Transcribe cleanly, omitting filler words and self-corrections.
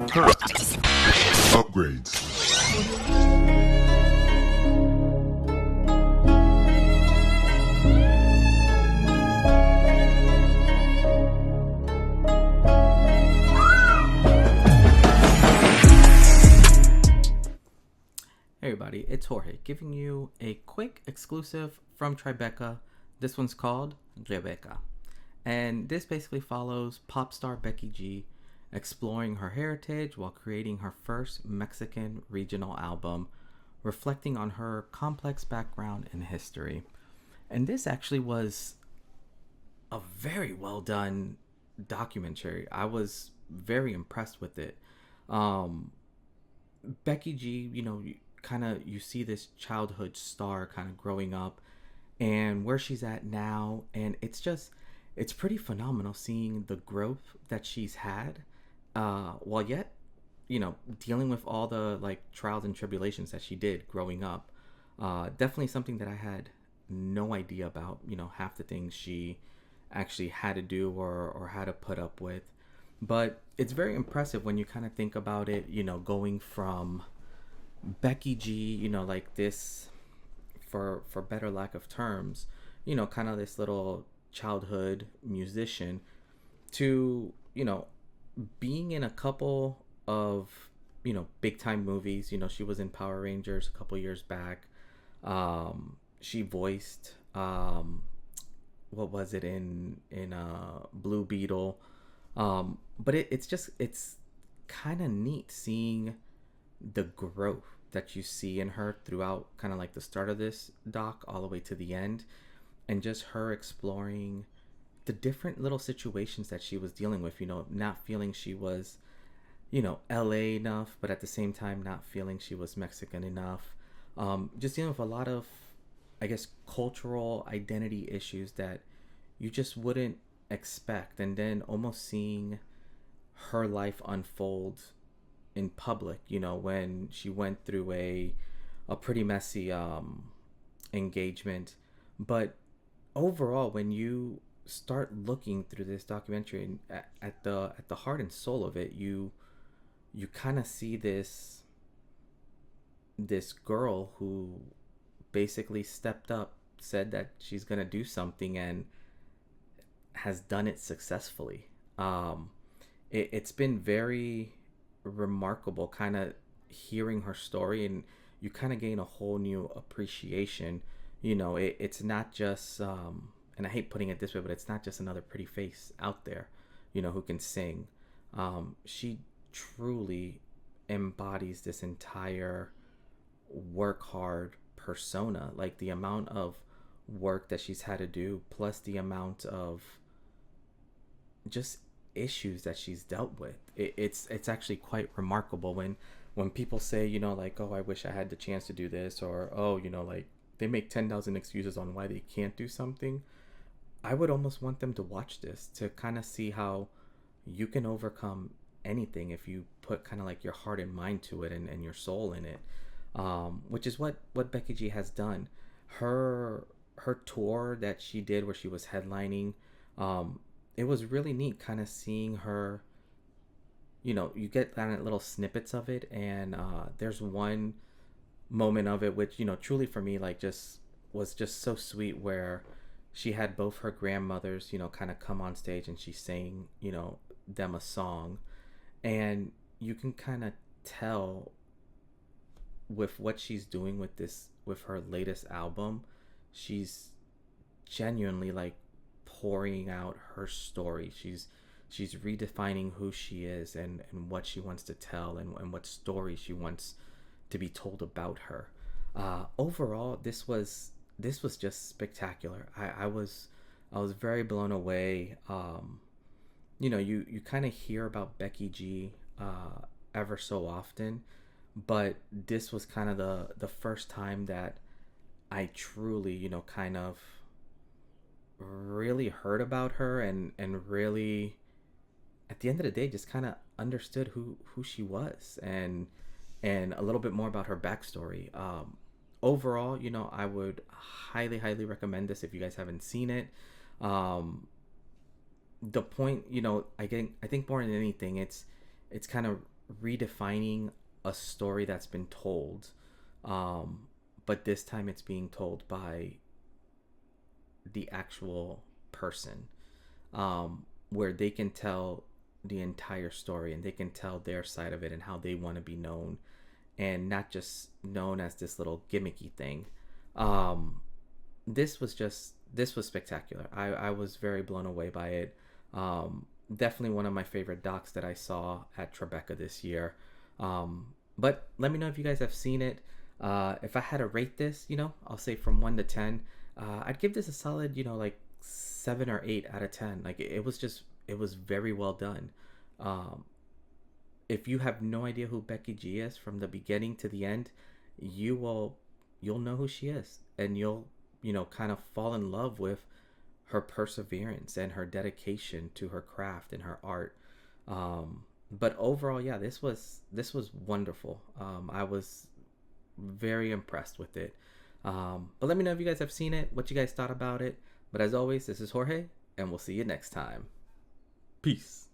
Upgrades. Hey everybody, it's Jorge giving you a quick exclusive from Tribeca. This one's called Rebbeca. And this basically follows pop star Becky G exploring her heritage while creating her first Mexican regional album, reflecting on her complex background and history. And this actually was a very well done documentary. I was very impressed with it. Um, Becky G, you see this childhood star kind of growing up and where she's at now, and it's pretty phenomenal seeing the growth that she's had, while yet dealing with all the like trials and tribulations that she did growing up. Definitely something that I had no idea about, half the things she actually had to do or had to put up with. But it's very impressive when you kind of think about it, going from Becky G, like this, for better lack of terms, kind of this little childhood musician, to, being in a couple of, big time movies. She was in Power Rangers a couple years back. She voiced, what was it, in Blue Beetle. But it's kind of neat seeing the growth that you see in her throughout kind of like the start of this doc all the way to the end, and just her exploring the different little situations that she was dealing with, not feeling she was, LA enough, but at the same time not feeling she was Mexican enough. Just dealing with a lot of, I guess, cultural identity issues that you just wouldn't expect, and then almost seeing her life unfold in public, when she went through a pretty messy engagement. But overall, when you start looking through this documentary and at the heart and soul of it, you kind of see this girl who basically stepped up, said that she's gonna do something, and has done it successfully. It's been very remarkable kind of hearing her story, and you kind of gain a whole new appreciation. It's not just, and I hate putting it this way, but it's not just another pretty face out there, who can sing. She truly embodies this entire work hard persona, like the amount of work that she's had to do, plus the amount of just issues that she's dealt with. It's actually quite remarkable when people say, like, oh, I wish I had the chance to do this, or oh, like they make 10,000 excuses on why they can't do something. I would almost want them to watch this to kind of see how you can overcome anything if you put kind of like your heart and mind to it, and your soul in it, which is what Becky G has done. Her tour that she did where she was headlining, it was really neat kind of seeing her. You get kind of little snippets of it, and there's one moment of it which, truly for me, like, just was just so sweet, where she had both her grandmothers, kind of come on stage, and she sang, them a song, and you can kind of tell with what she's doing with her latest album, she's genuinely like pouring out her story. She's redefining who she is, and what she wants to tell, and what story she wants to be told about her. Overall, this was just spectacular. I was very blown away. You kind of hear about Becky G ever so often, but this was kind of the first time that I truly, kind of really heard about her, and really, at the end of the day, just kind of understood who she was, and a little bit more about her backstory. Overall, I would highly, highly recommend this if you guys haven't seen it. The point, I think more than anything, it's kind of redefining a story that's been told, um, but this time it's being told by the actual person, where they can tell the entire story and they can tell their side of it and how they want to be known, and not just known as this little gimmicky thing. Um, this was spectacular. I was very blown away by it. Definitely one of my favorite docs that I saw at Tribeca this year. But let me know if you guys have seen it. If I had to rate this, I'll say from 1 to 10. I'd give this a solid, like 7 or 8 out of 10. Like it was very well done. Um, if you have no idea who Becky G is from the beginning to the end, you'll know who she is, and you'll kind of fall in love with her perseverance and her dedication to her craft and her art. But overall, yeah, this was wonderful. I was very impressed with it. But let me know if you guys have seen it, what you guys thought about it. But as always, this is Jorge, and we'll see you next time. Peace.